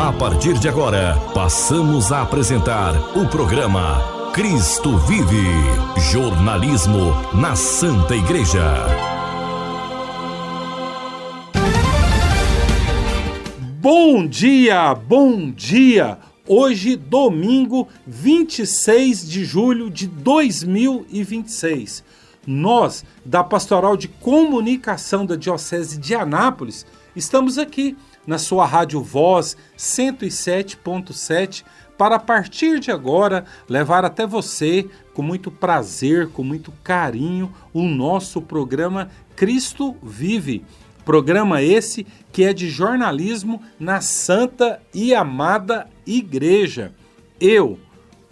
A partir de agora, passamos a apresentar o programa Cristo Vive, jornalismo na Santa Igreja. Bom dia, bom dia! Hoje, domingo, 26 de julho de 2026. Nós, da Pastoral de Comunicação da Diocese de Anápolis, estamos aqui na sua Rádio Voz 107.7 para, a partir de agora, levar até você, com muito prazer, com muito carinho, o nosso programa Cristo Vive. Programa esse que é de jornalismo na Santa e Amada Igreja. Eu,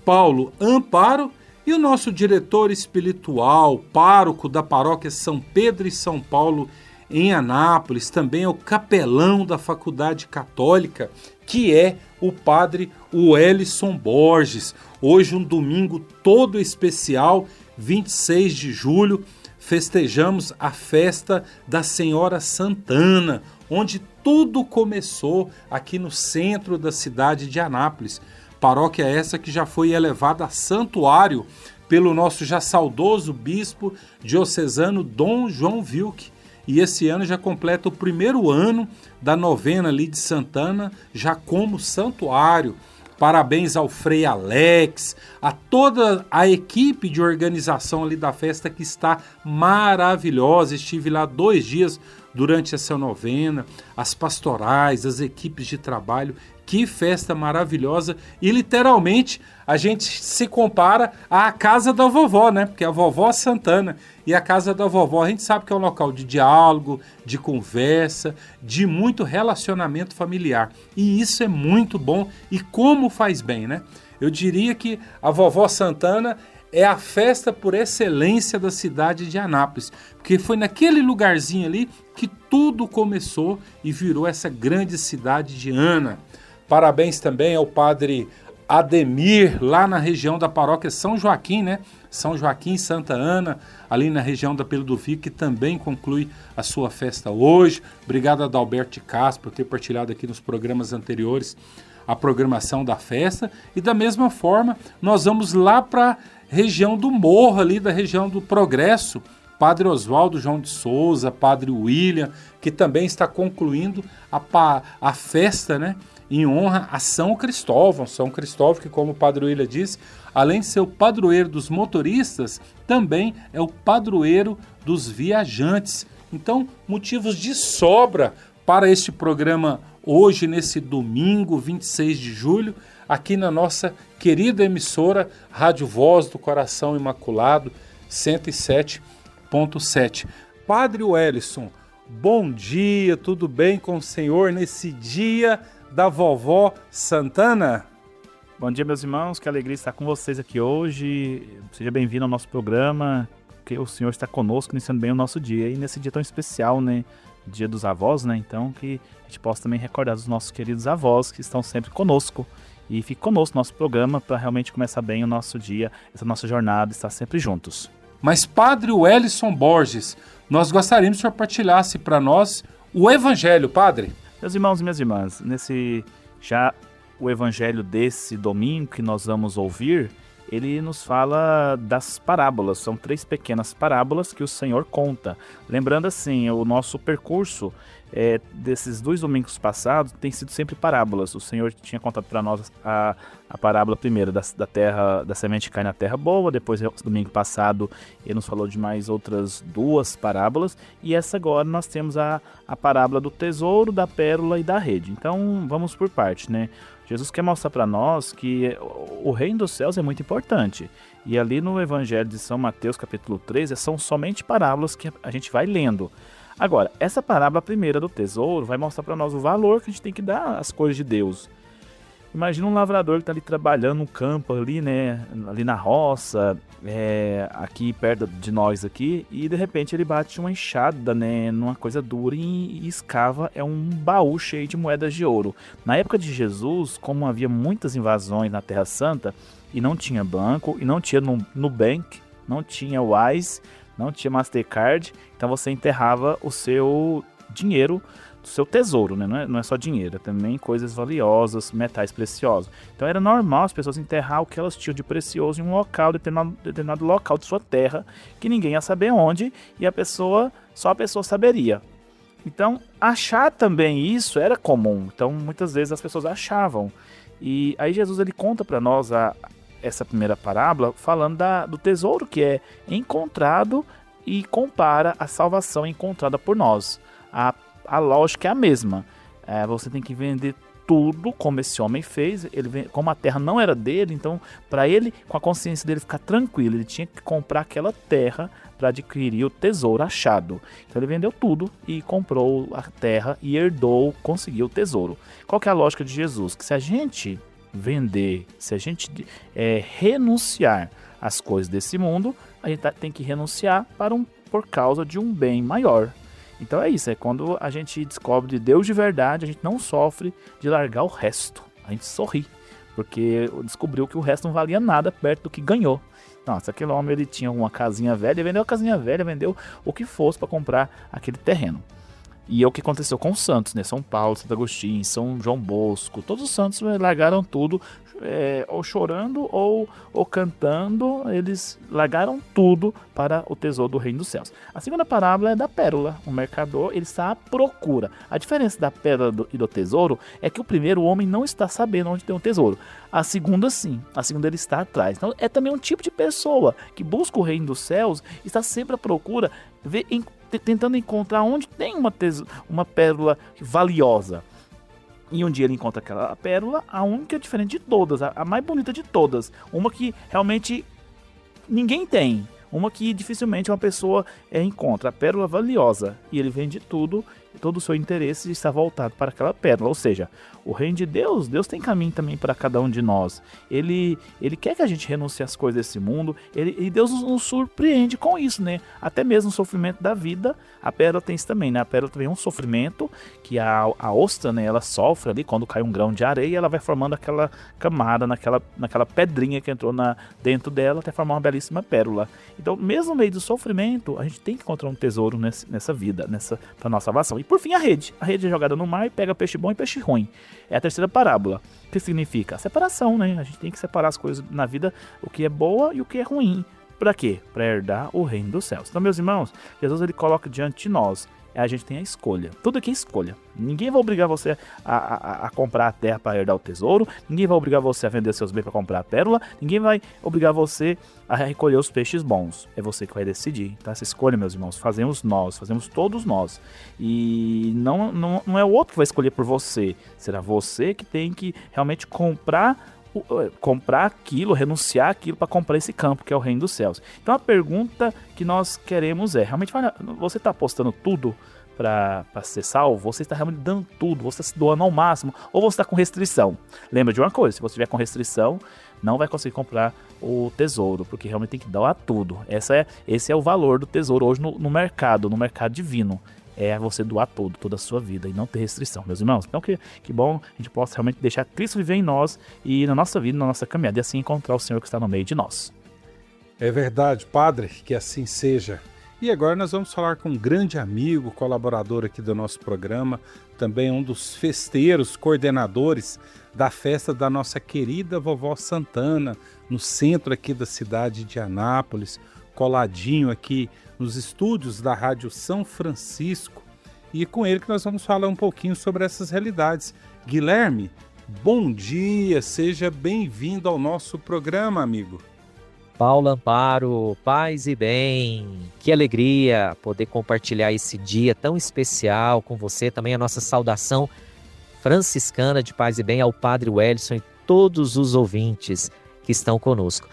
Paulo Amparo, e o nosso diretor espiritual, pároco da paróquia São Pedro e São Paulo em Anápolis, também é o capelão da Faculdade Católica, que é o padre Wellison Borges. Hoje um domingo todo especial, 26 de julho, festejamos a festa da Senhora Santana, onde tudo começou aqui no centro da cidade de Anápolis. Paróquia essa que já foi elevada a santuário pelo nosso já saudoso bispo diocesano Dom João Wilk. E esse ano já completa o primeiro ano da novena ali de Santana, já como santuário. Parabéns ao Frei Alex, a toda a equipe de organização ali da festa que está maravilhosa. Estive lá 2 dias durante essa novena, as pastorais, as equipes de trabalho. Que festa maravilhosa, e literalmente a gente se compara à casa da vovó, né? Porque a vovó Santana e a casa da vovó a gente sabe que é um local de diálogo, de conversa, de muito relacionamento familiar. E isso é muito bom e como faz bem, né? Eu diria que a vovó Santana é a festa por excelência da cidade de Anápolis, porque foi naquele lugarzinho ali que tudo começou e virou essa grande cidade de Ana. Parabéns também ao padre Ademir, lá na região da paróquia São Joaquim, né? São Joaquim e Santa Ana, ali na região da Peludovic, que também conclui a sua festa hoje. Obrigado a Adalberto de Castro por ter partilhado aqui nos programas anteriores a programação da festa. E da mesma forma, nós vamos lá para a região do Morro, ali da região do Progresso. Padre Oswaldo João de Souza, Padre William, que também está concluindo a festa, né? Em honra a São Cristóvão. São Cristóvão, que, como o Padre William disse, além de ser o padroeiro dos motoristas, também é o padroeiro dos viajantes. Então, motivos de sobra para este programa hoje, nesse domingo, 26 de julho, aqui na nossa querida emissora Rádio Voz do Coração Imaculado, 107.7. Padre Wellison, bom dia, tudo bem com o senhor nesse dia da vovó Santana? Bom dia, meus irmãos, que alegria estar com vocês aqui hoje. Seja bem-vindo ao nosso programa, que o Senhor está conosco, iniciando bem o nosso dia. E nesse dia tão especial, né, dia dos avós, né, então que a gente possa também recordar dos nossos queridos avós que estão sempre conosco. E fique conosco no nosso programa para realmente começar bem o nosso dia, essa nossa jornada, estar sempre juntos. Mas Padre Wellison Borges, nós gostaríamos que o senhor partilhasse para nós o Evangelho, Padre. Meus irmãos e minhas irmãs, o evangelho desse domingo que nós vamos ouvir, ele nos fala das parábolas. São 3 pequenas parábolas que o Senhor conta. Lembrando assim, o nosso percurso desses 2 domingos passados tem sido sempre parábolas. O Senhor tinha contado para nós a parábola primeira da terra, da semente que cai na terra boa. Depois, domingo passado, ele nos falou de mais outras 2 parábolas. E essa agora nós temos a parábola do tesouro, da pérola e da rede. Então vamos por parte, né? Jesus quer mostrar para nós que o reino dos céus é muito importante. E ali no Evangelho de São Mateus, capítulo 13, são somente parábolas que a gente vai lendo. Agora, essa parábola primeira do tesouro vai mostrar para nós o valor que a gente tem que dar às coisas de Deus. Imagina um lavrador que está ali trabalhando no campo, ali, né, ali na roça, aqui perto de nós aqui, e de repente ele bate uma enxada, né, numa coisa dura e escava um baú cheio de moedas de ouro. Na época de Jesus, como havia muitas invasões na Terra Santa, e não tinha banco, e não tinha Nubank, não tinha Wise, não tinha Mastercard, então você enterrava o seu dinheiro, do seu tesouro, né? Não é só dinheiro, é também coisas valiosas, metais preciosos. Então era normal as pessoas enterrar o que elas tinham de precioso em um local, determinado local de sua terra, que ninguém ia saber onde, e só a pessoa saberia. Então, achar também isso era comum. Então, muitas vezes as pessoas achavam. E aí Jesus ele conta para nós essa primeira parábola falando do tesouro que é encontrado e compara a salvação encontrada por nós. A lógica é a mesma. Você tem que vender tudo como esse homem fez. Como a terra não era dele, então para ele, com a consciência dele ficar tranquilo, ele tinha que comprar aquela terra para adquirir o tesouro achado. Então ele vendeu tudo e comprou a terra e conseguiu o tesouro. Qual que é a lógica de Jesus? Que se a gente vender, se a gente renunciar às coisas desse mundo, a gente tem que renunciar por causa de um bem maior. Então é isso, quando a gente descobre de Deus de verdade, a gente não sofre de largar o resto, a gente sorri, porque descobriu que o resto não valia nada perto do que ganhou. Nossa, aquele homem ele tinha uma casinha velha, vendeu a casinha velha, vendeu o que fosse para comprar aquele terreno. E é o que aconteceu com os santos, né? São Paulo, Santo Agostinho, São João Bosco, todos os santos largaram tudo, ou chorando ou cantando, eles largaram tudo para o tesouro do reino dos céus. A segunda parábola é da pérola. O mercador ele está à procura. A diferença da pérola e do tesouro é que o primeiro, o homem não está sabendo onde tem o tesouro. A segunda sim, a segunda ele está atrás. Então é também um tipo de pessoa que busca o reino dos céus, está sempre à procura, tentando encontrar onde tem uma pérola valiosa. E um dia ele encontra aquela pérola, a única diferente de todas, a mais bonita de todas. Uma que realmente ninguém tem. Uma que dificilmente uma pessoa encontra. A pérola valiosa. E ele vende tudo, e todo o seu interesse está voltado para aquela pérola. Ou seja, o reino de Deus tem caminho também para cada um de nós. Ele quer que a gente renuncie às coisas desse mundo. E Deus nos surpreende com isso, né? Até mesmo o sofrimento da vida, a pérola tem isso também, né? A pérola também é um sofrimento que a ostra, né? Ela sofre ali quando cai um grão de areia, ela vai formando aquela camada naquela pedrinha que entrou dentro dela até formar uma belíssima pérola. Então, mesmo no meio do sofrimento, a gente tem que encontrar um tesouro nessa vida, para nossa salvação. E por fim, a rede. A rede é jogada no mar e pega peixe bom e peixe ruim. É a terceira parábola. O que significa? A separação, né? A gente tem que separar as coisas na vida, o que é boa e o que é ruim. Para quê? Para herdar o reino dos céus. Então, meus irmãos, Jesus ele coloca diante de nós. A gente tem a escolha. Tudo aqui é escolha. Ninguém vai obrigar você a comprar a terra para herdar o tesouro. Ninguém vai obrigar você a vender seus bens para comprar a pérola. Ninguém vai obrigar você a recolher os peixes bons. É você que vai decidir. Então essa escolha, meus irmãos, fazemos todos nós. E não é o outro que vai escolher por você. Será você que tem que realmente comprar aquilo, renunciar aquilo para comprar esse campo que é o reino dos céus. Então a pergunta que nós queremos é, realmente, você está apostando tudo para ser salvo? Você está realmente dando tudo? Você está se doando ao máximo? Ou você está com restrição? Lembra de uma coisa, se você estiver com restrição, não vai conseguir comprar o tesouro, porque realmente tem que doar tudo. Esse é o valor do tesouro hoje no mercado divino. É você doar tudo, toda a sua vida e não ter restrição, meus irmãos. Então que bom a gente possa realmente deixar Cristo viver em nós e na nossa vida, na nossa caminhada, e assim encontrar o Senhor que está no meio de nós. É verdade, Padre, que assim seja. E agora nós vamos falar com um grande amigo, colaborador aqui do nosso programa, também um dos festeiros, coordenadores da festa da nossa querida vovó Santana, no centro aqui da cidade de Anápolis, coladinho aqui nos estúdios da Rádio São Francisco, e com ele que nós vamos falar um pouquinho sobre essas realidades. Guilherme, bom dia, seja bem-vindo ao nosso programa, amigo. Paulo Amparo, paz e bem, que alegria poder compartilhar esse dia tão especial com você, também a nossa saudação franciscana de paz e bem ao Padre Wellison e todos os ouvintes que estão conosco.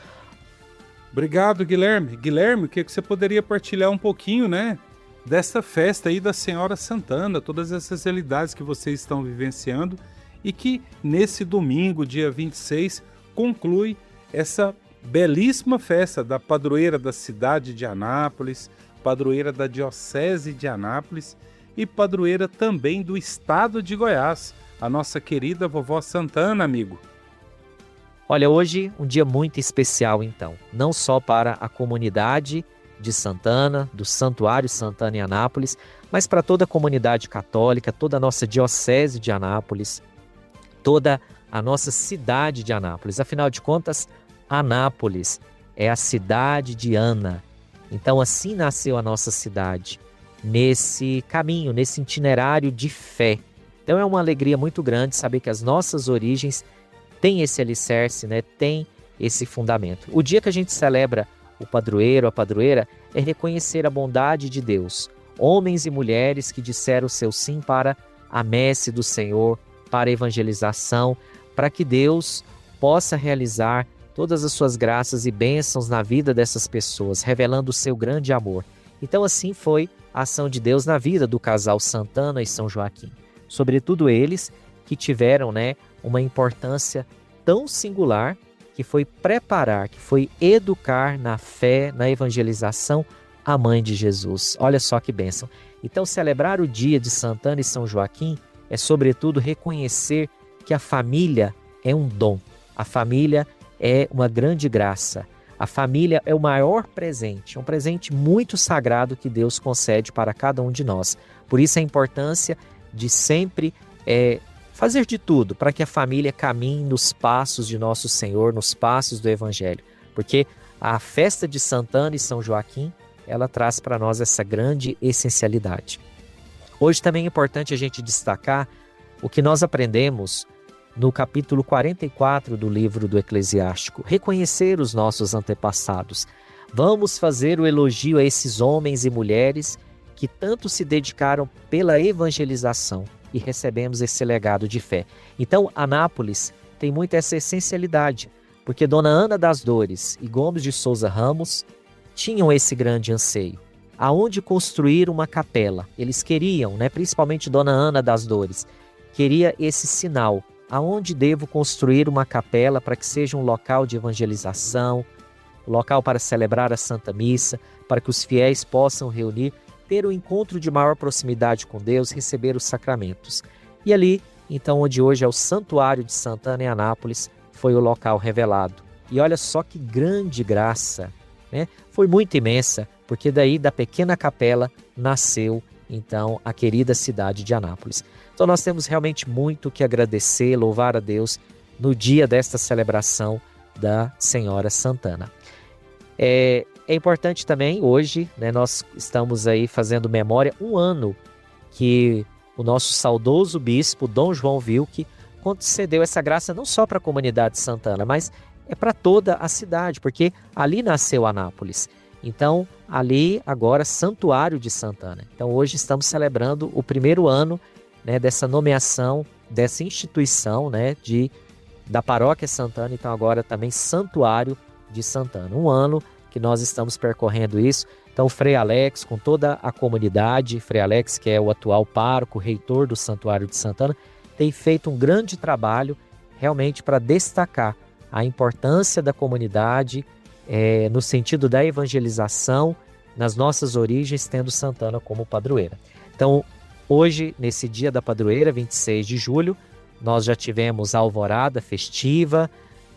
Obrigado, Guilherme. Guilherme, o que você poderia partilhar um pouquinho, né, dessa festa aí da Senhora Santana, todas essas realidades que vocês estão vivenciando e que nesse domingo, dia 26, conclui essa belíssima festa da padroeira da cidade de Anápolis, padroeira da Diocese de Anápolis e padroeira também do estado de Goiás, a nossa querida vovó Santana, amigo. Olha, hoje um dia muito especial então, não só para a comunidade de Santana, do Santuário Santana em Anápolis, mas para toda a comunidade católica, toda a nossa diocese de Anápolis, toda a nossa cidade de Anápolis. Afinal de contas, Anápolis é a cidade de Ana. Então assim nasceu a nossa cidade, nesse caminho, nesse itinerário de fé. Então é uma alegria muito grande saber que as nossas origens têm esse alicerce, né? Tem esse fundamento. O dia que a gente celebra o padroeiro, a padroeira, é reconhecer a bondade de Deus. Homens e mulheres que disseram seu sim para a messe do Senhor, para a evangelização, para que Deus possa realizar todas as suas graças e bênçãos na vida dessas pessoas, revelando o seu grande amor. Então assim foi a ação de Deus na vida do casal Santana e São Joaquim. Sobretudo eles que tiveram, né, uma importância tão singular, que foi preparar, que foi educar na fé, na evangelização, a mãe de Jesus. Olha só que bênção. Então celebrar o dia de Santana e São Joaquim é sobretudo reconhecer que a família é um dom, a família é uma grande graça, a família é o maior presente, um presente muito sagrado que Deus concede para cada um de nós. Por isso a importância de sempre fazer de tudo para que a família caminhe nos passos de nosso Senhor, nos passos do Evangelho. Porque a festa de Santana e São Joaquim, ela traz para nós essa grande essencialidade. Hoje também é importante a gente destacar o que nós aprendemos no capítulo 44 do livro do Eclesiástico. Reconhecer os nossos antepassados. Vamos fazer o elogio a esses homens e mulheres que tanto se dedicaram pela evangelização e recebemos esse legado de fé. Então, Anápolis tem muito essa essencialidade, porque Dona Ana das Dores e Gomes de Souza Ramos tinham esse grande anseio. Aonde construir uma capela? Eles queriam, né, principalmente Dona Ana das Dores, queria esse sinal. Aonde devo construir uma capela para que seja um local de evangelização, um local para celebrar a Santa Missa, para que os fiéis possam reunir, ter um encontro de maior proximidade com Deus, receber os sacramentos. E ali, então, onde hoje é o Santuário de Santana em Anápolis, foi o local revelado. E olha só que grande graça, né? Foi muito imensa, porque daí da pequena capela nasceu, então, a querida cidade de Anápolis. Então nós temos realmente muito que agradecer, louvar a Deus no dia desta celebração da Senhora Santana. É importante também, hoje, né, nós estamos aí fazendo memória, um ano que o nosso saudoso bispo, Dom João Wilke, concedeu essa graça não só para a comunidade Santana, mas é para toda a cidade, porque ali nasceu Anápolis. Então, ali agora, Santuário de Santana. Então, hoje estamos celebrando o primeiro ano, né, dessa nomeação, dessa instituição, né, da Paróquia Santana, então agora também Santuário de Santana. Um ano que nós estamos percorrendo isso. Então, o Frei Alex, com toda a comunidade, Frei Alex, que é o atual pároco, reitor do Santuário de Santana, tem feito um grande trabalho realmente para destacar a importância da comunidade no sentido da evangelização nas nossas origens, tendo Santana como padroeira. Então, hoje, nesse dia da padroeira, 26 de julho, nós já tivemos a alvorada festiva,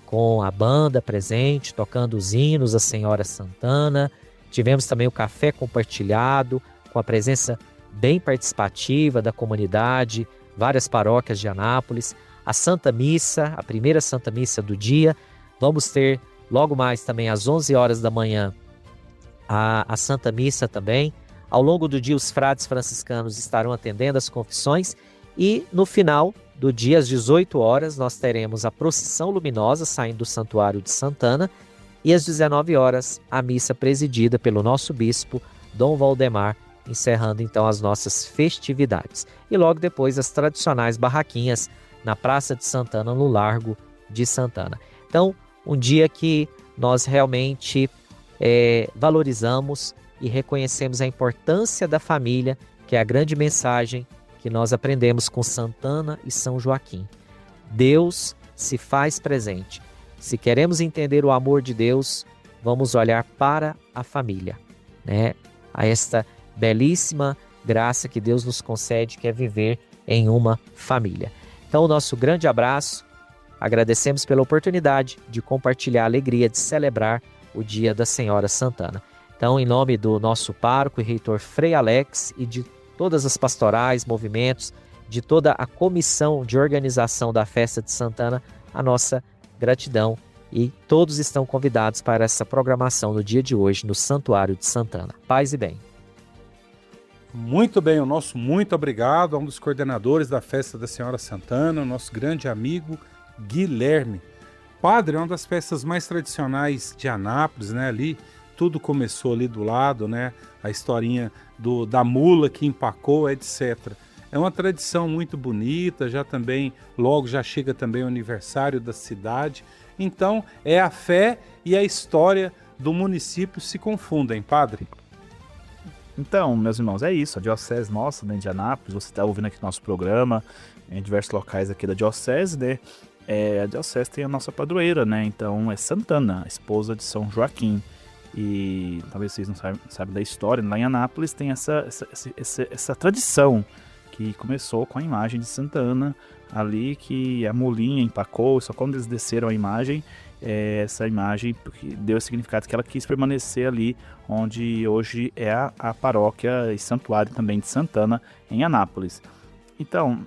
com a banda presente, tocando os hinos à Senhora Santana. Tivemos também o café compartilhado, com a presença bem participativa da comunidade, várias paróquias de Anápolis. A Santa Missa, a primeira Santa Missa do dia. Vamos ter logo mais também às 11 horas da manhã a Santa Missa também. Ao longo do dia os frades franciscanos estarão atendendo as confissões e no final do dia às 18 horas nós teremos a procissão luminosa saindo do Santuário de Santana e às 19 horas a missa presidida pelo nosso bispo Dom Valdemar, encerrando então as nossas festividades. E logo depois as tradicionais barraquinhas na Praça de Santana, no Largo de Santana. Então, um dia que nós realmente valorizamos e reconhecemos a importância da família, que é a grande mensagem que nós aprendemos com Santana e São Joaquim. Deus se faz presente. Se queremos entender o amor de Deus, vamos olhar para a família, né? A esta belíssima graça que Deus nos concede, que é viver em uma família. Então, o nosso grande abraço. Agradecemos pela oportunidade de compartilhar a alegria de celebrar o dia da Senhora Santana. Então, em nome do nosso pároco e reitor Frei Alex e de todas as pastorais, movimentos, de toda a comissão de organização da Festa de Santana, a nossa gratidão. E todos estão convidados para essa programação no dia de hoje no Santuário de Santana. Paz e bem. Muito bem, o nosso muito obrigado a um dos coordenadores da Festa da Senhora Santana, o nosso grande amigo Guilherme. Padre, é uma das festas mais tradicionais de Anápolis, né? Ali tudo começou ali do lado, né? A historinha da mula que empacou, etc. É uma tradição muito bonita, logo já chega também o aniversário da cidade. Então, é a fé e a história do município se confundem, padre. Então, meus irmãos, é isso. A diocese nossa, né, de Anápolis, você está ouvindo aqui nosso programa, em diversos locais aqui da diocese, né? A diocese tem a nossa padroeira, né? Então, é Santana, a esposa de São Joaquim. E talvez vocês não saibam da história, lá em Anápolis tem essa tradição que começou com a imagem de Santana, ali que a mulinha empacou, só quando eles desceram a imagem, essa imagem deu o significado que ela quis permanecer ali, onde hoje é a paróquia e santuário também de Santana, em Anápolis. Então,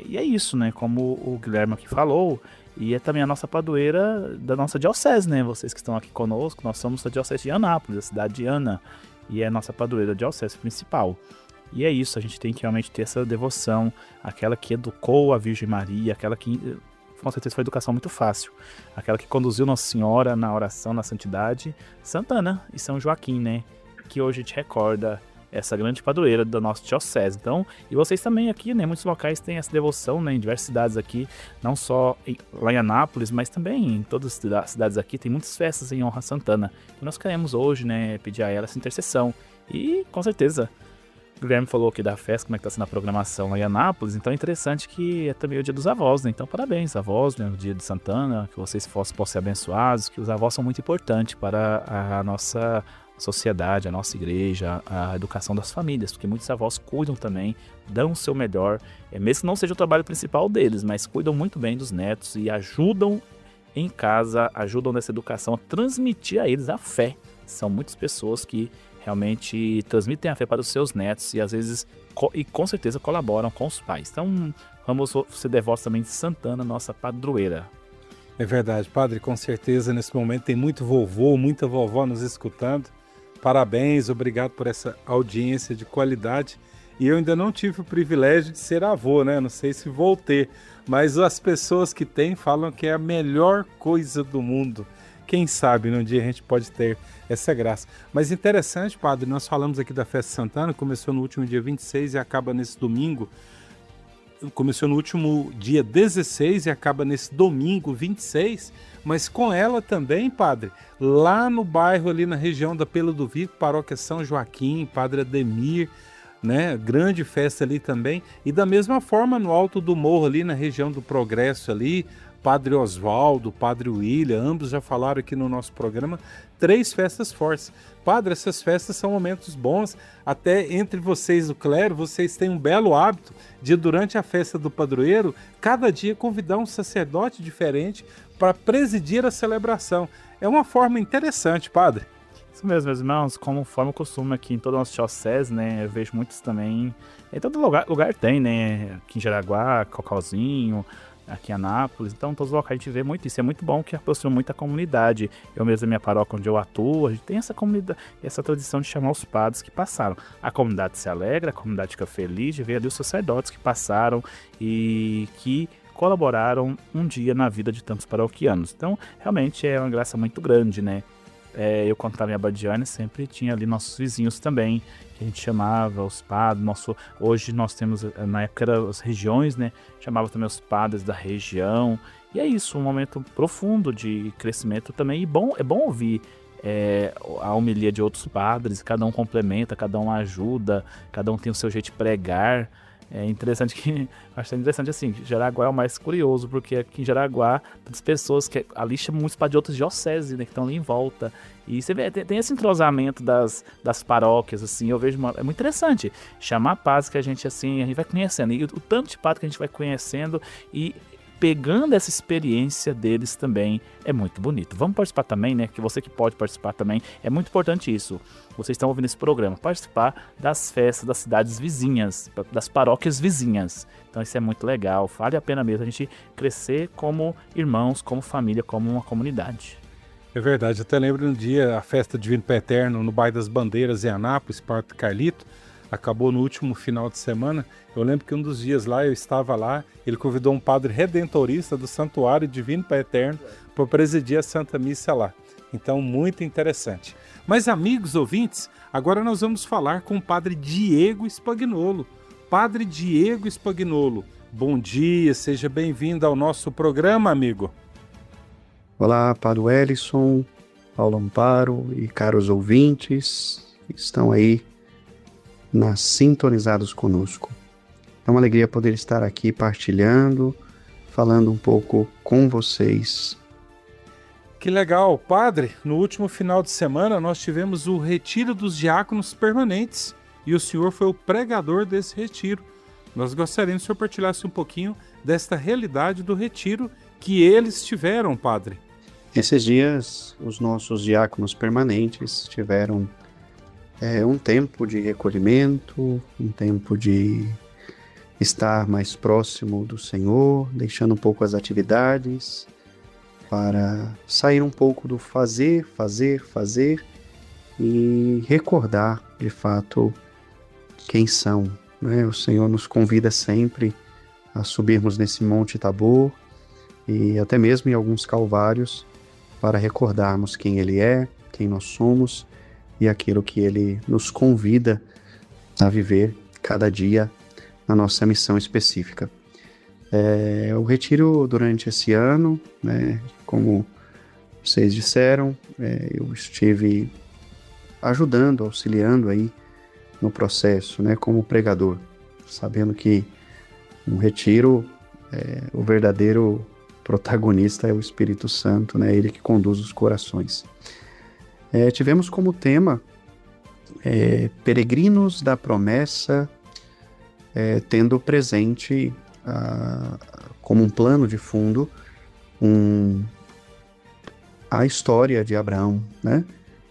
e é isso, né? Como o Guilherme aqui falou, e é também a nossa padroeira da nossa diocese, né? Vocês que estão aqui conosco, nós somos da diocese de Anápolis, a cidade de Ana, e é a nossa padroeira da diocese principal. E é isso, a gente tem que realmente ter essa devoção, aquela que educou a Virgem Maria, aquela que, com certeza, foi educação muito fácil, aquela que conduziu Nossa Senhora na oração, na santidade, Santana e São Joaquim, né? Que hoje a gente recorda essa grande padroeira da nossa diocese. Então, e vocês também aqui, né? Muitos locais têm essa devoção, né? Em diversas cidades aqui, não só lá em Anápolis, mas também em todas as cidades aqui, tem muitas festas em honra a Santana. Então nós queremos hoje, né? Pedir a ela essa intercessão. E, com certeza, o Guilherme falou aqui da festa, como é que tá sendo a programação lá em Anápolis, então é interessante que é também o dia dos avós, né? Então parabéns, avós, né? O dia de Santana, que vocês possam ser abençoados, que os avós são muito importantes para a nossa sociedade, a nossa igreja, a educação das famílias, porque muitos avós cuidam também, dão o seu melhor, mesmo que não seja o trabalho principal deles, mas cuidam muito bem dos netos e ajudam em casa, ajudam nessa educação a transmitir a eles a fé. São muitas pessoas que realmente transmitem a fé para os seus netos e às vezes, e com certeza, colaboram com os pais. Então, vamos ser devotos também de Santana, nossa padroeira. É verdade, padre, com certeza nesse momento tem muito vovô, muita vovó nos escutando. Parabéns, obrigado por essa audiência de qualidade. E eu ainda não tive o privilégio de ser avô, né? Não sei se vou ter, mas as pessoas que têm falam que é a melhor coisa do mundo. Quem sabe num dia a gente pode ter essa graça. Mas interessante, padre, nós falamos aqui da Festa Santana, começou no último dia 26 e acaba nesse domingo. Começou no último dia 16 e acaba nesse domingo 26, mas com ela também, padre, lá no bairro, ali na região da Pelo do Vico, paróquia São Joaquim, padre Ademir, né, grande festa ali também, e da mesma forma no Alto do Morro, ali na região do Progresso ali, Padre Oswaldo, Padre William, ambos já falaram aqui no nosso programa, 3 festas fortes. Padre, essas festas são momentos bons, até entre vocês, o clero, vocês têm um belo hábito de, durante a festa do padroeiro, cada dia convidar um sacerdote diferente para presidir a celebração. É uma forma interessante, padre. Isso mesmo, meus irmãos, conforme o costume aqui em toda a nossa diocese, né, eu vejo muitos também, em todo lugar tem, né, aqui em Jaraguá, Cocalzinho, aqui em Anápolis, então todos os locais a gente vê muito isso, é muito bom que aproxima muito a comunidade. Eu mesmo, na minha paróquia onde eu atuo, a gente tem essa comunidade, essa tradição de chamar os padres que passaram. A comunidade se alegra, a comunidade fica feliz de ver ali os sacerdotes que passaram e que colaboraram um dia na vida de tantos paroquianos. Então, realmente é uma graça muito grande, né? Eu, quando estava em Abadiânia, sempre tinha ali nossos vizinhos também, que a gente chamava os padres. Hoje nós temos, na época eram as regiões, né? Chamava também os padres da região. E é isso, um momento profundo de crescimento também. E é bom ouvir a homilia de outros padres, cada um complementa, cada um ajuda, cada um tem o seu jeito de pregar. É interessante acho interessante assim, Jaraguá é o mais curioso, porque aqui em Jaraguá tem pessoas que ali chamam muitos padres de outras dioceses, né, que estão ali em volta. E você vê, tem esse entrosamento das paróquias, assim, eu vejo, é muito interessante chamar padres que a gente vai conhecendo, e o tanto de padre que a gente vai conhecendo e pegando essa experiência deles também é muito bonito. Vamos participar também, né? Que você que pode participar também, é muito importante isso. Vocês estão ouvindo esse programa, participar das festas das cidades vizinhas, das paróquias vizinhas. Então isso é muito legal, vale a pena mesmo a gente crescer como irmãos, como família, como uma comunidade. É verdade, eu até lembro um dia a festa Divino Pé Eterno no Bairro das Bandeiras em Anápolis, Parque Carlito, acabou no último final de semana. Eu lembro que um dos dias lá, eu estava lá, ele convidou um padre redentorista do Santuário Divino Pé Eterno para presidir a Santa Missa lá. Então, muito interessante. Mas, amigos ouvintes, agora nós vamos falar com o padre Diego Spagnolo. Padre Diego Spagnolo, bom dia, seja bem-vindo ao nosso programa, amigo. Olá, Padre Wellington, Paulo Amparo e caros ouvintes que estão aí sintonizados conosco. É uma alegria poder estar aqui partilhando, falando um pouco com vocês. Que legal, padre. No último final de semana nós tivemos o Retiro dos Diáconos Permanentes e o senhor foi o pregador desse retiro. Nós gostaríamos que o senhor partilhasse um pouquinho desta realidade do retiro que eles tiveram, padre. Esses dias, os nossos diáconos permanentes tiveram um tempo de recolhimento, um tempo de estar mais próximo do Senhor, deixando um pouco as atividades, para sair um pouco do fazer e recordar, de fato, quem são, né? O Senhor nos convida sempre a subirmos nesse Monte Tabor e até mesmo em alguns calvários para recordarmos quem Ele é, quem nós somos e aquilo que Ele nos convida a viver cada dia na nossa missão específica. O retiro durante esse ano, né, como vocês disseram, eu estive ajudando, auxiliando aí no processo, né, como pregador, sabendo que um retiro, o verdadeiro protagonista é o Espírito Santo, né, ele que conduz os corações. Tivemos como tema Peregrinos da Promessa, tendo presente como um plano de fundo a história de Abraão, né?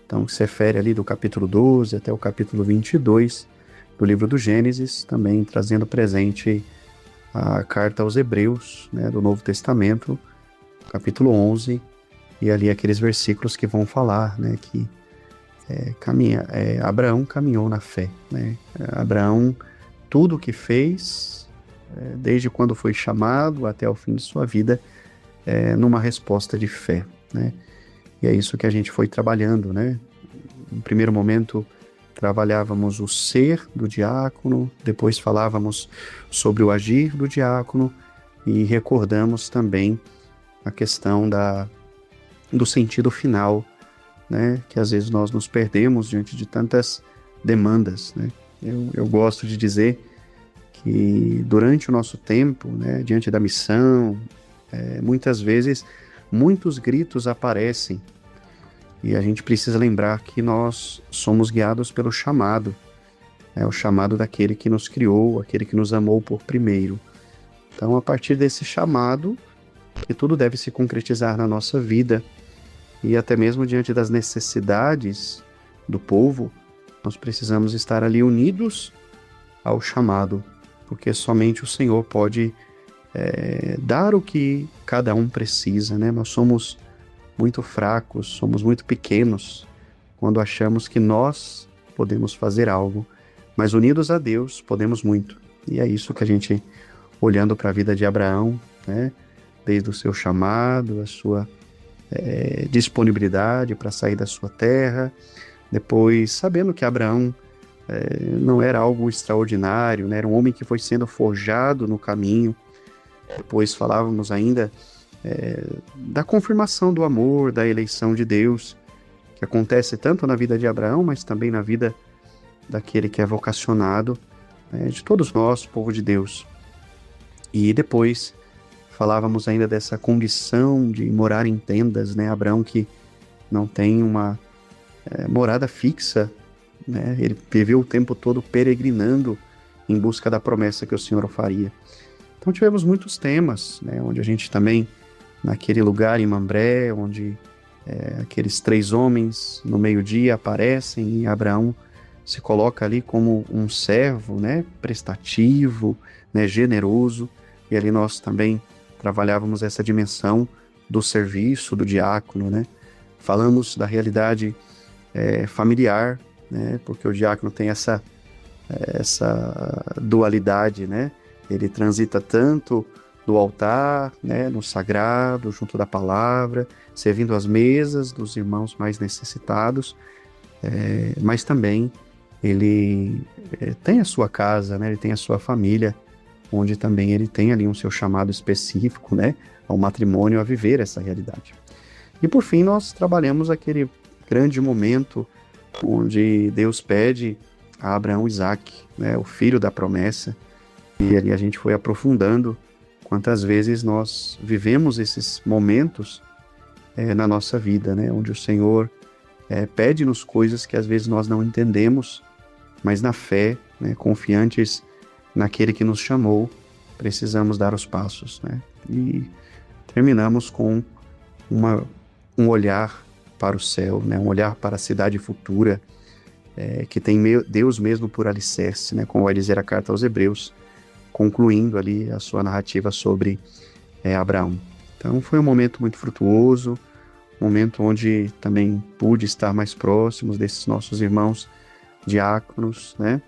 Então, que se refere ali do capítulo 12 até o capítulo 22 do livro do Gênesis, também trazendo presente a carta aos Hebreus, né, do Novo Testamento, capítulo 11, e ali aqueles versículos que vão falar, né, que Abraão caminhou na fé, né? Abraão, tudo o que fez, desde quando foi chamado até o fim de sua vida, numa resposta de fé, né? E é isso que a gente foi trabalhando, né? No primeiro momento, trabalhávamos o ser do diácono, depois falávamos sobre o agir do diácono e recordamos também a questão do sentido final, né? Que às vezes nós nos perdemos diante de tantas demandas, né? Eu gosto de dizer que durante o nosso tempo, né, diante da missão, muitas vezes muitos gritos aparecem e a gente precisa lembrar que nós somos guiados pelo chamado, o chamado daquele que nos criou, aquele que nos amou por primeiro. Então, a partir desse chamado, que tudo deve se concretizar na nossa vida e até mesmo diante das necessidades do povo, nós precisamos estar ali unidos ao chamado, porque somente o Senhor pode dar o que cada um precisa, né? Nós somos muito fracos, somos muito pequenos quando achamos que nós podemos fazer algo, mas unidos a Deus podemos muito. E é isso que a gente, olhando para a vida de Abraão, né? Desde o seu chamado, a sua disponibilidade para sair da sua terra, depois sabendo que Abraão não era algo extraordinário, né? Era um homem que foi sendo forjado no caminho. Depois falávamos ainda da confirmação do amor, da eleição de Deus, que acontece tanto na vida de Abraão, mas também na vida daquele que é vocacionado, de todos nós, povo de Deus. E depois falávamos ainda dessa condição de morar em tendas, né? Abraão que não tem uma morada fixa, né? Ele viveu o tempo todo peregrinando em busca da promessa que o Senhor faria. Então tivemos muitos temas, né, onde a gente também, naquele lugar em Mambré, onde aqueles 3 homens no meio-dia aparecem e Abraão se coloca ali como um servo, né, prestativo, né, generoso, e ali nós também trabalhávamos essa dimensão do serviço, do diácono, né? Falamos da realidade familiar, né? Porque o diácono tem essa dualidade, né? Ele transita tanto do altar, né, no sagrado, junto da palavra, servindo as mesas dos irmãos mais necessitados, mas também ele tem a sua casa, né? Ele tem a sua família, onde também ele tem ali um seu chamado específico, né, ao matrimônio, a viver essa realidade. E por fim, nós trabalhamos aquele grande momento onde Deus pede a Abraão Isaac, né, o filho da promessa, e ali a gente foi aprofundando quantas vezes nós vivemos esses momentos na nossa vida, né, onde o Senhor pede-nos coisas que às vezes nós não entendemos, mas na fé, né, confiantes naquele que nos chamou, precisamos dar os passos, né? E terminamos com um olhar para o céu, né? Um olhar para a cidade futura, que tem Deus mesmo por alicerce, né? Como vai dizer a carta aos Hebreus, concluindo ali a sua narrativa sobre Abraão. Então foi um momento muito frutuoso, um momento onde também pude estar mais próximos desses nossos irmãos diáconos, né?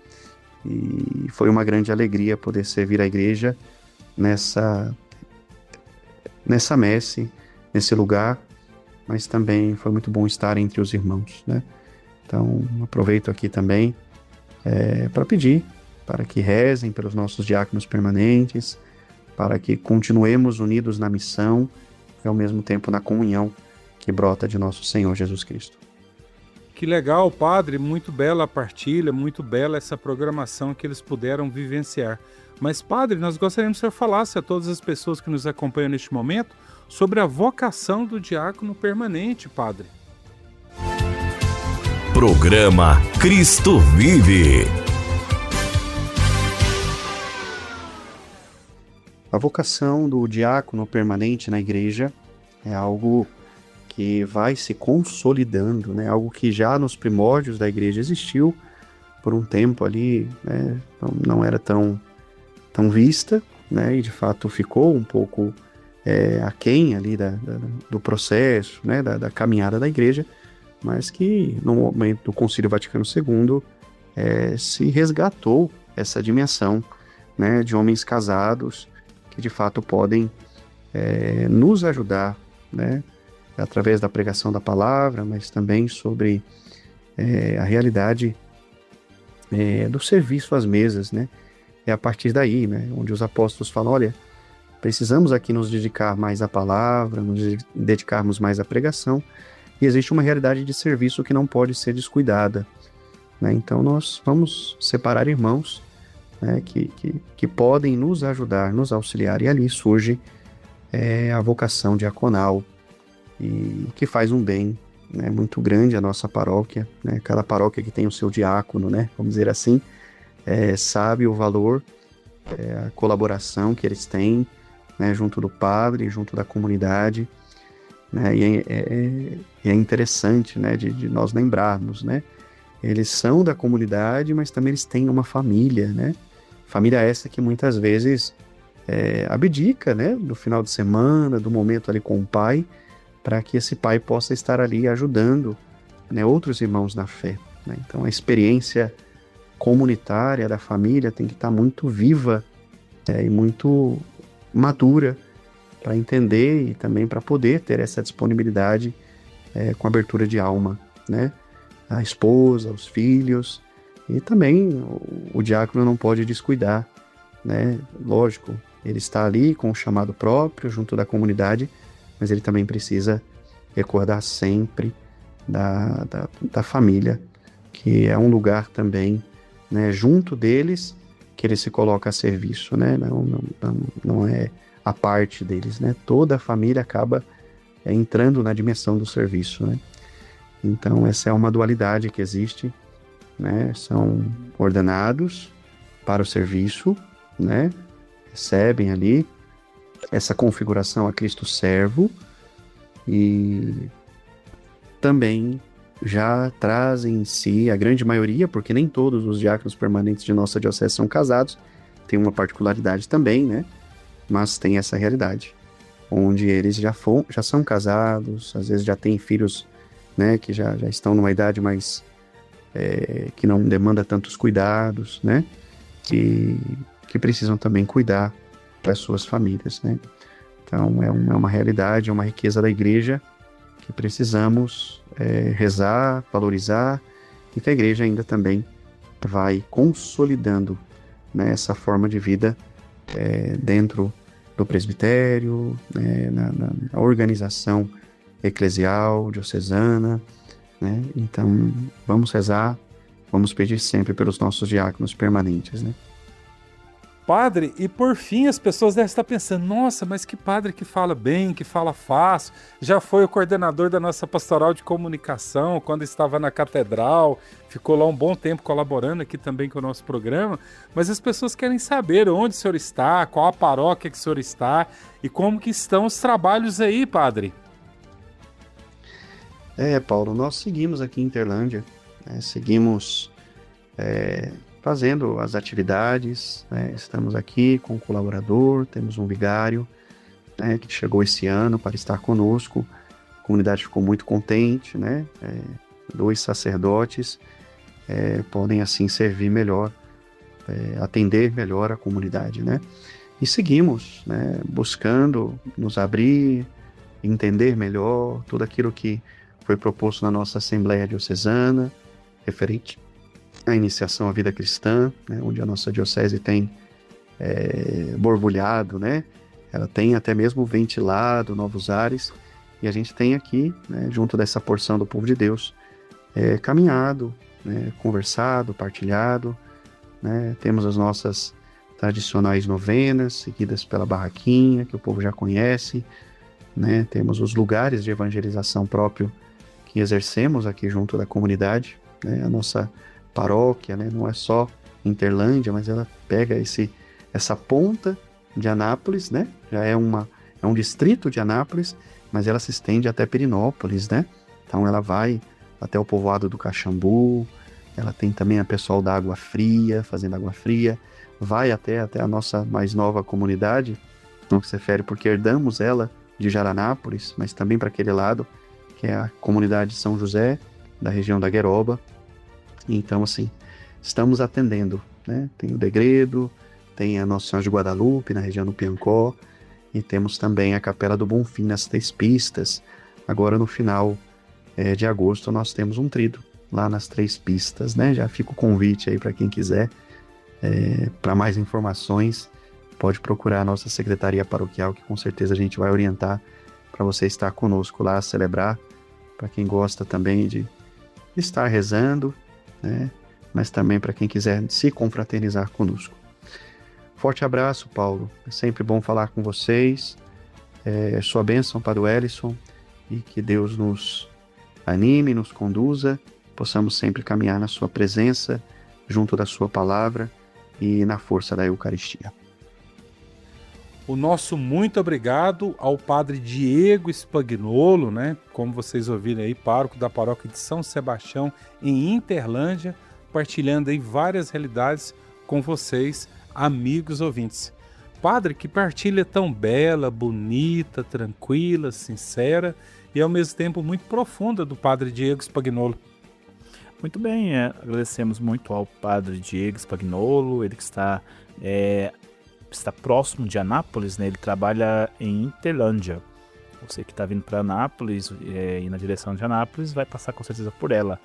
E foi uma grande alegria poder servir a igreja nessa messe, nesse lugar, mas também foi muito bom estar entre os irmãos, né? Então, aproveito aqui também para pedir para que rezem pelos nossos diáconos permanentes, para que continuemos unidos na missão e ao mesmo tempo na comunhão que brota de nosso Senhor Jesus Cristo. Que legal, padre, muito bela a partilha, muito bela essa programação que eles puderam vivenciar. Mas, padre, nós gostaríamos que o senhor falasse a todas as pessoas que nos acompanham neste momento sobre a vocação do diácono permanente, padre. Programa Cristo Vive. A vocação do diácono permanente na igreja é algo que vai se consolidando, né? Algo que já nos primórdios da igreja existiu por um tempo ali, né? Não era tão vista, né? E de fato ficou um pouco aquém ali do processo, né? Da caminhada da igreja, mas que no momento do Concílio Vaticano II se resgatou essa dimensão, né? De homens casados que de fato podem nos ajudar, né? Através da pregação da palavra, mas também sobre a realidade do serviço às mesas, né? É a partir daí, né, onde os apóstolos falam, olha, precisamos aqui nos dedicar mais à palavra, nos dedicarmos mais à pregação, e existe uma realidade de serviço que não pode ser descuidada, né? Então nós vamos separar irmãos, né, que podem nos ajudar, nos auxiliar, e ali surge a vocação diaconal, e que faz um bem, né, muito grande à nossa paróquia, né? Cada paróquia que tem o seu diácono, né, vamos dizer assim, sabe o valor, a colaboração que eles têm, né, junto do padre, junto da comunidade, né? E é interessante, né, de nós lembrarmos, né? Eles são da comunidade, mas também eles têm uma família, né? Família essa que muitas vezes abdica, né, do final de semana, do momento ali com o pai, para que esse pai possa estar ali ajudando, né, outros irmãos na fé, né? Então a experiência comunitária da família tem que estar muito viva e muito madura para entender e também para poder ter essa disponibilidade com abertura de alma, né? A esposa, os filhos, e também o diácono não pode descuidar, né? Lógico, ele está ali com o chamado próprio junto da comunidade, mas ele também precisa recordar sempre da família, que é um lugar também, né, junto deles, que ele se coloca a serviço, né? Não é a parte deles, né? Toda a família acaba entrando na dimensão do serviço, né? Então essa é uma dualidade que existe, né? São ordenados para o serviço, né? recebem ali essa configuração a Cristo servo e também já trazem em si, a grande maioria, porque nem todos os diáconos permanentes de nossa diocese são casados, tem uma particularidade também, né? Mas tem essa realidade, onde eles já são casados, às vezes já têm filhos, né, que já estão numa idade mais, que não demanda tantos cuidados, né? Que precisam também cuidar das suas famílias, né? Então é uma realidade, é uma riqueza da igreja que precisamos rezar, valorizar, e que a igreja ainda também vai consolidando, né, essa forma de vida dentro do presbitério, né, na organização eclesial, diocesana, né? Então vamos rezar, vamos pedir sempre pelos nossos diáconos permanentes, né? Padre, e por fim as pessoas devem estar pensando, nossa, mas que padre que fala bem, que fala fácil, já foi o coordenador da nossa pastoral de comunicação quando estava na catedral, ficou lá um bom tempo colaborando aqui também com o nosso programa, mas as pessoas querem saber onde o senhor está, qual a paróquia que o senhor está e como que estão os trabalhos aí, padre. Paulo, nós seguimos aqui em Interlândia, né? Seguimos fazendo as atividades, né? Estamos aqui com um colaborador, temos um vigário, né, que chegou esse ano para estar conosco, a comunidade ficou muito contente, né? 2 sacerdotes podem assim servir melhor, atender melhor a comunidade, né? E seguimos, né, buscando nos abrir, entender melhor tudo aquilo que foi proposto na nossa Assembleia Diocesana, referente à iniciação à vida cristã, né, onde a nossa diocese tem borbulhado, né, ela tem até mesmo ventilado novos ares, e a gente tem aqui, né, junto dessa porção do povo de Deus, caminhado, né, conversado, partilhado, né, temos as nossas tradicionais novenas, seguidas pela barraquinha, que o povo já conhece, né, temos os lugares de evangelização próprio que exercemos aqui junto da comunidade, né, a nossa paróquia, né, não é só Interlândia, mas ela pega essa ponta de Anápolis, né, já é um distrito de Anápolis, mas ela se estende até Perinópolis, né, então ela vai até o povoado do Caxambu, ela tem também a pessoal da Água Fria, fazendo Água Fria, vai até a nossa mais nova comunidade, não se refere porque herdamos ela de Jaranápolis, mas também para aquele lado, que é a comunidade de São José, da região da Gueroba. Então, assim, estamos atendendo, né? Tem o Degredo, tem a Nossa Senhora de Guadalupe, na região do Piancó, e temos também a Capela do Bonfim, nas 3 pistas. Agora, no final de agosto, nós temos um trido lá nas 3 pistas, né? Já fica o convite aí para quem quiser. Para mais informações, pode procurar a nossa secretaria paroquial, que com certeza a gente vai orientar para você estar conosco lá, celebrar, para quem gosta também de estar rezando, né? Mas também para quem quiser se confraternizar conosco. Forte abraço, Paulo, é sempre bom falar com vocês, sua bênção para o Ellison, e que Deus nos anime, nos conduza, possamos sempre caminhar na sua presença, junto da sua palavra e na força da Eucaristia. O nosso muito obrigado ao padre Diego Spagnolo, né? Como vocês ouviram aí, pároco da paróquia de São Sebastião, em Interlândia, partilhando aí várias realidades com vocês, amigos ouvintes. Padre, que partilha tão bela, bonita, tranquila, sincera e ao mesmo tempo muito profunda do padre Diego Spagnolo. Muito bem, agradecemos muito ao padre Diego Spagnolo, ele que está próximo de Anápolis, né? Ele trabalha em Interlândia. Você que está vindo para Anápolis e na direção de Anápolis vai passar com certeza por ela.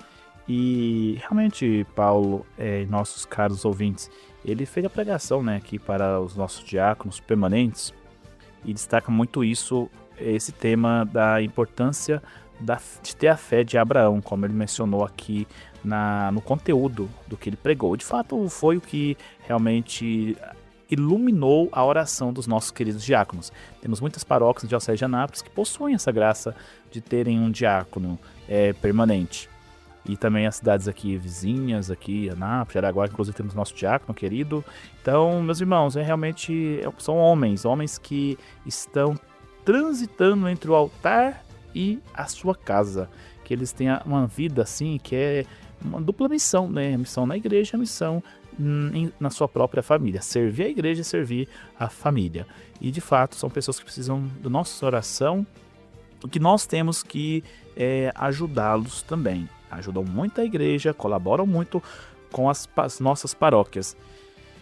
E realmente, Paulo, nossos caros ouvintes, ele fez a pregação, né, aqui para os nossos diáconos permanentes e destaca muito esse tema da importância de ter a fé de Abraão, como ele mencionou aqui no conteúdo do que ele pregou. De fato, foi o que realmente iluminou a oração dos nossos queridos diáconos. Temos muitas paróquias de Diocese de Anápolis que possuem essa graça de terem um diácono permanente. e também as cidades aqui vizinhas, aqui, Anápolis, Araguá, inclusive temos nosso diácono querido. Então, meus irmãos, são homens que estão transitando entre o altar e a sua casa, que eles têm uma vida assim, que é uma dupla missão, né? Missão na igreja, missão na sua própria família, servir a igreja e servir a família. E de fato são pessoas que precisam da nossa oração, que nós temos que ajudá-los também. Ajudam muito a igreja, colaboram muito com as nossas paróquias.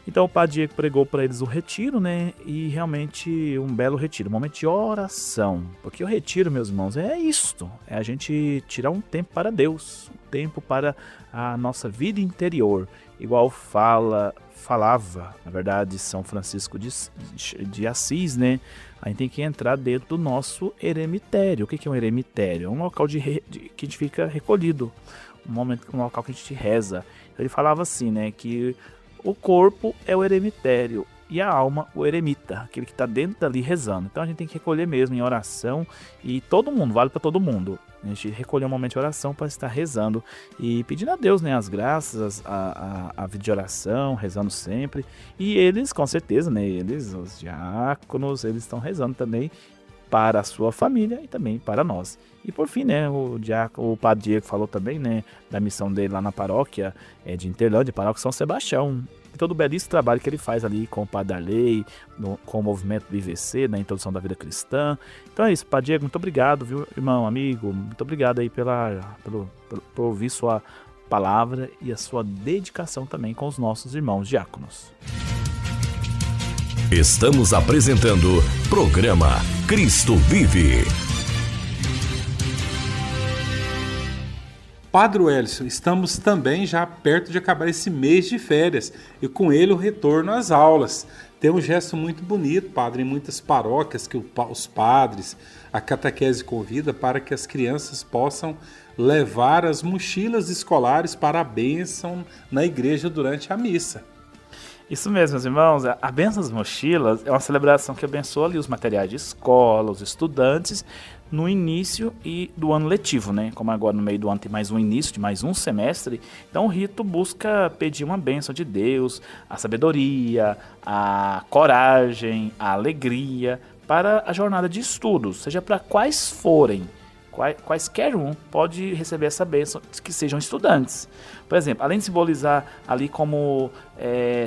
Então o Padre Diego pregou para eles o retiro, né? E realmente um belo retiro, um momento de oração. Porque o retiro, meus irmãos, é isto. É a gente tirar um tempo para Deus, um tempo para a nossa vida interior. Igual falava, na verdade, São Francisco de Assis, né? A gente tem que entrar dentro do nosso eremitério. O que é um eremitério? É um local que a gente fica recolhido, um local que a gente reza. Então, ele falava assim, né? Que o corpo é o eremitério e a alma o eremita, aquele que está dentro dali rezando. Então a gente tem que recolher mesmo em oração, e todo mundo, vale para todo mundo. A gente recolher um momento de oração para estar rezando e pedindo a Deus, né, as graças, a vida de oração, rezando sempre. E eles, com certeza, né, os diáconos, eles estão rezando também para a sua família e também para nós. E por fim, né, o Padre Diego falou também, né, da missão dele lá na paróquia de Interlândia, paróquia São Sebastião. E todo o belíssimo trabalho que ele faz ali com o Padre Darley, com o movimento do IVC, na introdução da vida cristã. Então é isso, Padre Diego, muito obrigado, viu, irmão, amigo, muito obrigado aí por ouvir sua palavra e a sua dedicação também com os nossos irmãos diáconos. Estamos apresentando programa Cristo Vive. Padre Wellington, estamos também já perto de acabar esse mês de férias e com ele o retorno às aulas. Tem um gesto muito bonito, padre, em muitas paróquias que os padres, a catequese convida para que as crianças possam levar as mochilas escolares para a bênção na igreja durante a missa. Isso mesmo, meus irmãos, a bênção das mochilas é uma celebração que abençoa ali os materiais de escola, os estudantes, no início do ano letivo, né? Como agora no meio do ano tem mais um início de mais um semestre, então o rito busca pedir uma bênção de Deus, a sabedoria, a coragem, a alegria para a jornada de estudos, seja para quais forem. Quaisquer um pode receber essa bênção, que sejam estudantes. Por exemplo, além de simbolizar ali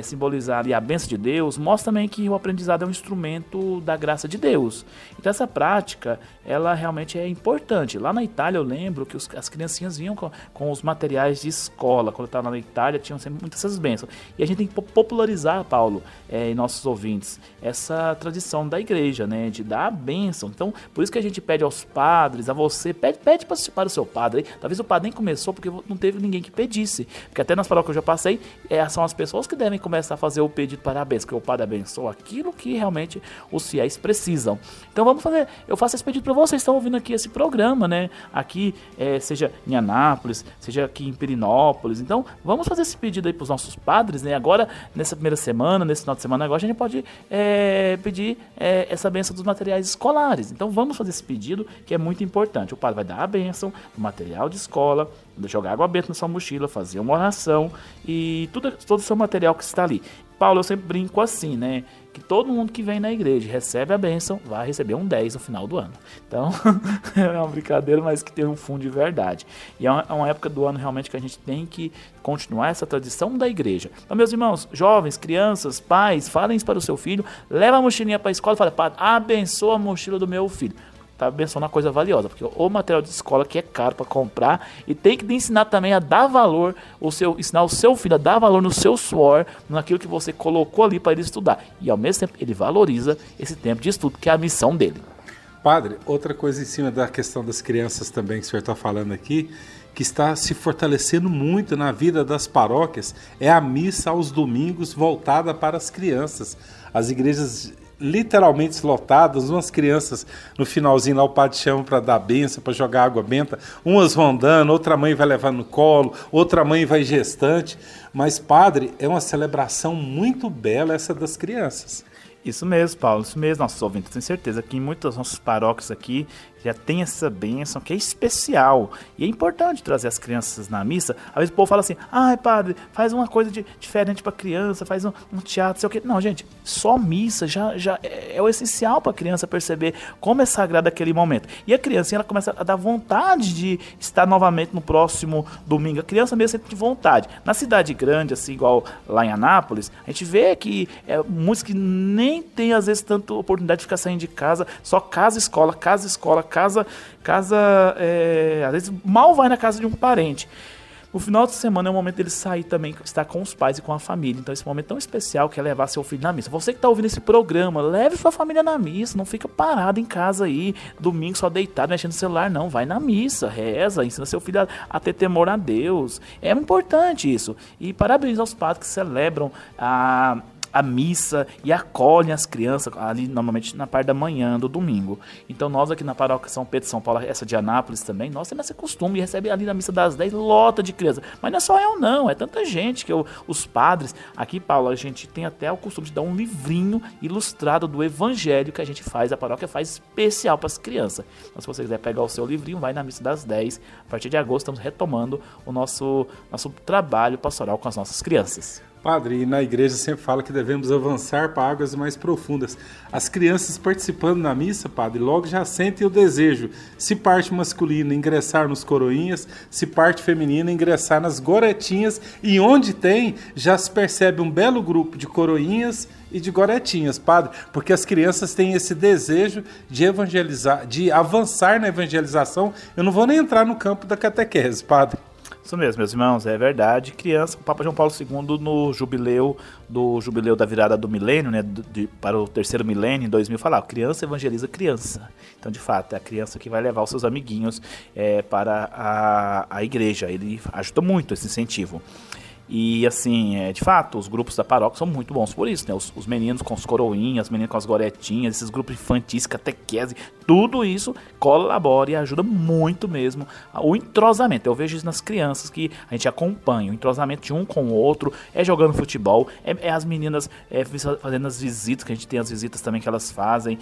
simbolizar ali a bênção de Deus, mostra também que o aprendizado é um instrumento da graça de Deus. Então essa prática, ela realmente é importante. Lá na Itália eu lembro que as criancinhas vinham com os materiais de escola. Quando eu estava na Itália, tinham sempre muitas essas bênçãos. E a gente tem que popularizar, Paulo, em nossos ouvintes, essa tradição da igreja, né, de dar a bênção. Então, por isso que a gente pede aos padres, a você, pede para o seu padre. Talvez o padre nem começou porque não teve ninguém que pedisse. Porque até nas paróquias que eu já passei, são as pessoas que devem começar a fazer o pedido para a bênção, que o padre abençoa aquilo que realmente os fiéis precisam. Então vamos fazer, eu faço esse pedido para vocês que estão ouvindo aqui esse programa, né? Aqui, seja em Anápolis, seja aqui em Pirinópolis. Então vamos fazer esse pedido aí para os nossos padres, né? Agora, nessa primeira semana, nesse final de semana, agora a gente pode pedir essa bênção dos materiais escolares. Então vamos fazer esse pedido, que é muito importante. O padre vai dar a bênção do material de escola, jogar água benta na sua mochila, fazer uma oração e todo o seu material que está ali. Paulo, eu sempre brinco assim, né? Que todo mundo que vem na igreja recebe a bênção, vai receber um 10 no final do ano. Então, é uma brincadeira, mas que tem um fundo de verdade. E é uma época do ano realmente que a gente tem que continuar essa tradição da igreja. Então, meus irmãos, jovens, crianças, pais, falem isso para o seu filho, leva a mochilinha para a escola e fala, padre, abençoa a mochila do meu filho. Tá abençoando uma coisa valiosa, porque o material de escola que é caro para comprar, e tem que ensinar também a dar valor, ensinar o seu filho a dar valor no seu suor, naquilo que você colocou ali para ele estudar. E ao mesmo tempo ele valoriza esse tempo de estudo, que é a missão dele. Padre, outra coisa em cima da questão das crianças também que o senhor está falando aqui, que está se fortalecendo muito na vida das paróquias, é a missa aos domingos voltada para as crianças. As igrejas literalmente lotadas, umas crianças no finalzinho lá o padre chama para dar benção, para jogar água benta, umas vão andando, outra mãe vai levando no colo, outra mãe vai gestante, Mas, padre, é uma celebração muito bela essa das crianças. Isso mesmo, Paulo, isso mesmo, nossos ouvintes. Tenho certeza que em muitas nossas paróquias aqui já tem essa bênção que é especial. E é importante trazer as crianças na missa. Às vezes o povo fala assim, ai padre, faz uma coisa diferente para criança, faz um teatro, sei o quê. Não, gente, só missa já é o essencial para a criança perceber como é sagrado aquele momento. E a criança, ela começa a dar vontade de estar novamente no próximo domingo. A criança mesmo sente vontade. Na cidade grande, assim, igual lá em Anápolis, a gente vê que muitos que nem tem às vezes tanta oportunidade de ficar saindo de casa, só casa, escola, às vezes mal vai na casa de um parente. O final de semana é o momento dele sair também, estar com os pais e com a família. Então esse momento tão especial que é levar seu filho na missa. Você que está ouvindo esse programa, leve sua família na missa, não fica parado em casa aí, domingo só deitado, mexendo no celular, não. Vai na missa, reza, ensina seu filho a ter temor a Deus. É importante isso. E parabéns aos padres que celebram a missa e acolhem as crianças ali normalmente na parte da manhã do domingo. Então nós aqui na paróquia São Pedro, São Paulo, essa de Anápolis também, nós temos esse costume, recebe ali na missa das 10, lota de crianças. Mas não é só eu não, é tanta gente que os padres, aqui Paulo, a gente tem até o costume de dar um livrinho ilustrado do evangelho que a gente faz, a paróquia faz especial para as crianças. Então se você quiser pegar o seu livrinho, vai na missa das 10, a partir de agosto estamos retomando o nosso trabalho pastoral com as nossas crianças. Padre, e na igreja sempre fala que devemos avançar para águas mais profundas. As crianças participando na missa, padre, logo já sentem o desejo, se parte masculina, ingressar nos coroinhas, se parte feminina, ingressar nas goretinhas, e onde tem, já se percebe um belo grupo de coroinhas e de goretinhas, padre, porque as crianças têm esse desejo de evangelizar, de avançar na evangelização. Eu não vou nem entrar no campo da catequese, padre. Isso mesmo, meus irmãos, é verdade. Criança, o Papa João Paulo II, no jubileu da virada do milênio, né, para o terceiro milênio, em 2000, falava, criança evangeliza criança. Então, de fato, é a criança que vai levar os seus amiguinhos para a igreja. Ele ajuda muito esse incentivo. E assim, de fato, os grupos da paróquia são muito bons por isso, né? Os meninos com os coroinhas, os meninos com as goretinhas, esses grupos infantis, catequese, tudo isso colabora e ajuda muito mesmo o entrosamento. Eu vejo isso nas crianças que a gente acompanha, o entrosamento de um com o outro, jogando futebol, as meninas fazendo as visitas, que a gente tem as visitas também que elas fazem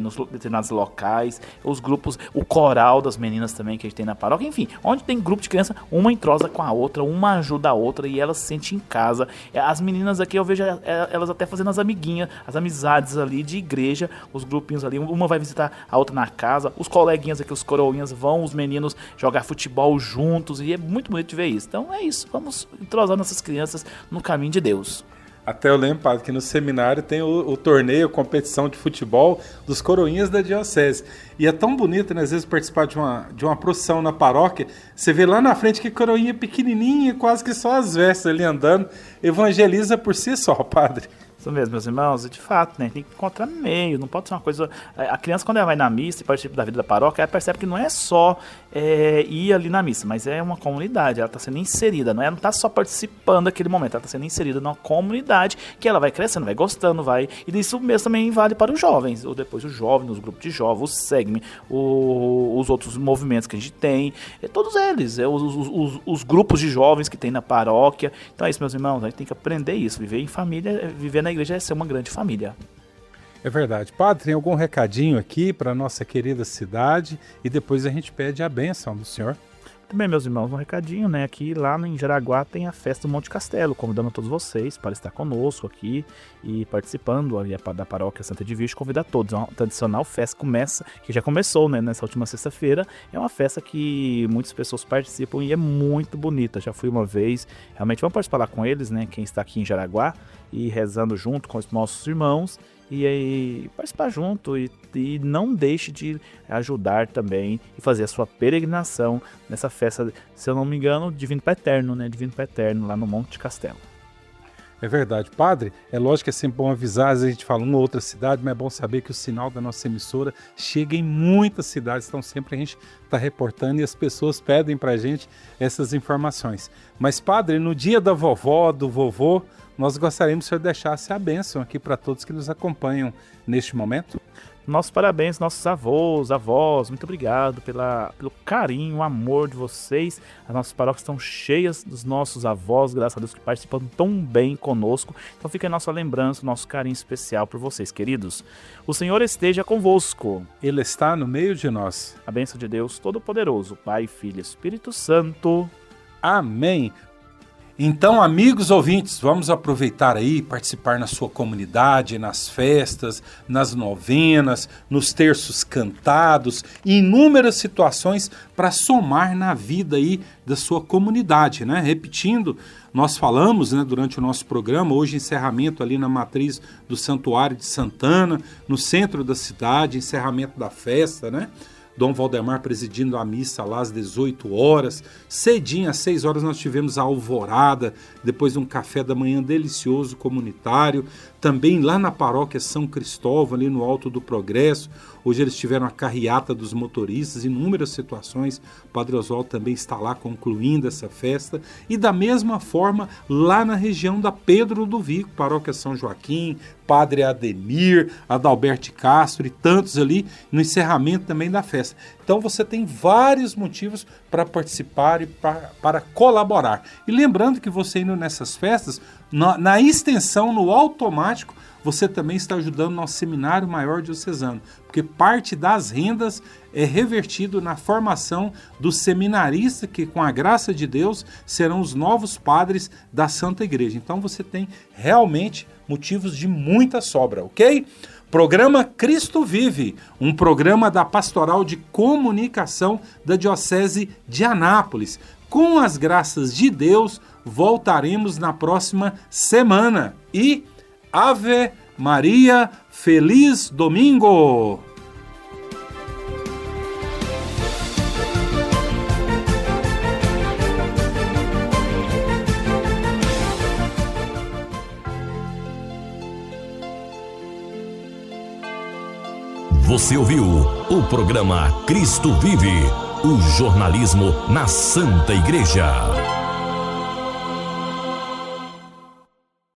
nos determinados locais, os grupos, o coral das meninas também que a gente tem na paróquia, enfim, onde tem grupo de criança, uma entrosa com a outra, uma ajuda da outra e ela se sente em casa. As meninas aqui eu vejo elas até fazendo as amiguinhas, as amizades ali de igreja, os grupinhos ali, uma vai visitar a outra na casa, os coleguinhas aqui, os coroinhas vão, os meninos jogar futebol juntos e é muito bonito de ver isso. Então é isso, vamos entrosar nossas crianças no caminho de Deus. Até eu lembro, padre, que no seminário tem o torneio, a competição de futebol dos coroinhas da diocese. E é tão bonito, né, às vezes, participar de uma procissão na paróquia. Você vê lá na frente que coroinha pequenininha, quase que só as vestes ali andando, evangeliza por si só, padre. Isso mesmo, meus irmãos, e de fato, né, tem que encontrar meio, não pode ser uma coisa... A criança, quando ela vai na missa e participa da vida da paróquia, ela percebe que não é só ir ali na missa, mas é uma comunidade, ela está sendo inserida, ela não está só participando daquele momento, ela está sendo inserida numa comunidade que ela vai crescendo, vai gostando, e isso mesmo também vale para os jovens, ou depois os jovens, os grupos de jovens, o SEGME, os outros movimentos que a gente tem, todos eles, os grupos de jovens que tem na paróquia. Então é isso, meus irmãos, a gente tem que aprender isso, viver em família, viver na igreja é ser uma grande família. É verdade. Padre, tem algum recadinho aqui para nossa querida cidade e depois a gente pede a bênção do senhor? Também, meus irmãos, um recadinho, né? Aqui lá em Jaraguá tem a festa do Monte Castelo, convidando a todos vocês para estar conosco aqui e participando ali da paróquia Santa Edvige, convidar todos. É uma tradicional festa que já começou, né, nessa última sexta-feira. É uma festa que muitas pessoas participam e é muito bonita. Já fui uma vez, realmente vamos participar lá com eles, né? Quem está aqui em Jaraguá e rezando junto com os nossos irmãos. E aí participar junto e não deixe de ajudar também e fazer a sua peregrinação nessa festa, se eu não me engano, Divino Pai Eterno, né? Divino Pai Eterno, lá no Monte Castelo. É verdade. Padre, é lógico que é sempre bom avisar, às vezes a gente fala uma ou outra cidade, mas é bom saber que o sinal da nossa emissora chega em muitas cidades, então sempre a gente está reportando e as pessoas pedem para a gente essas informações. Mas, padre, no dia da vovó, do vovô, nós gostaríamos que o senhor deixasse a bênção aqui para todos que nos acompanham neste momento. Nossos parabéns, nossos avós, avós, muito obrigado pelo carinho, o amor de vocês. As nossas paróquias estão cheias dos nossos avós, graças a Deus, que participam tão bem conosco. Então fica a nossa lembrança, o nosso carinho especial por vocês, queridos. O Senhor esteja convosco. Ele está no meio de nós. A bênção de Deus Todo-Poderoso, Pai, Filho e Espírito Santo. Amém. Então, amigos ouvintes, vamos aproveitar aí, participar na sua comunidade, nas festas, nas novenas, nos terços cantados, em inúmeras situações para somar na vida aí da sua comunidade, né? Repetindo, nós falamos, né, durante o nosso programa, hoje encerramento ali na matriz do Santuário de Santana, no centro da cidade, encerramento da festa, né? Dom Valdemar presidindo a missa lá às 18 horas. Cedinho, às 6 horas, nós tivemos a alvorada, depois um café da manhã delicioso comunitário. Também lá na paróquia São Cristóvão, ali no Alto do Progresso. Hoje eles tiveram a carreata dos motoristas, inúmeras situações. O Padre Oswaldo também está lá concluindo essa festa. E da mesma forma, lá na região da Pedro do Vico, paróquia São Joaquim, Padre Ademir, Adalberto Castro e tantos ali no encerramento também da festa. Então você tem vários motivos para participar e para colaborar. E lembrando que você indo nessas festas, na extensão, no automático, você também está ajudando o nosso Seminário Maior Diocesano, porque parte das rendas é revertido na formação dos seminaristas que, com a graça de Deus, serão os novos padres da Santa Igreja. Então você tem realmente motivos de muita sobra, ok? Programa Cristo Vive, um programa da Pastoral de Comunicação da Diocese de Anápolis. Com as graças de Deus, voltaremos na próxima semana. E Ave Maria, feliz domingo! Você ouviu o programa Cristo Vive, o jornalismo na Santa Igreja.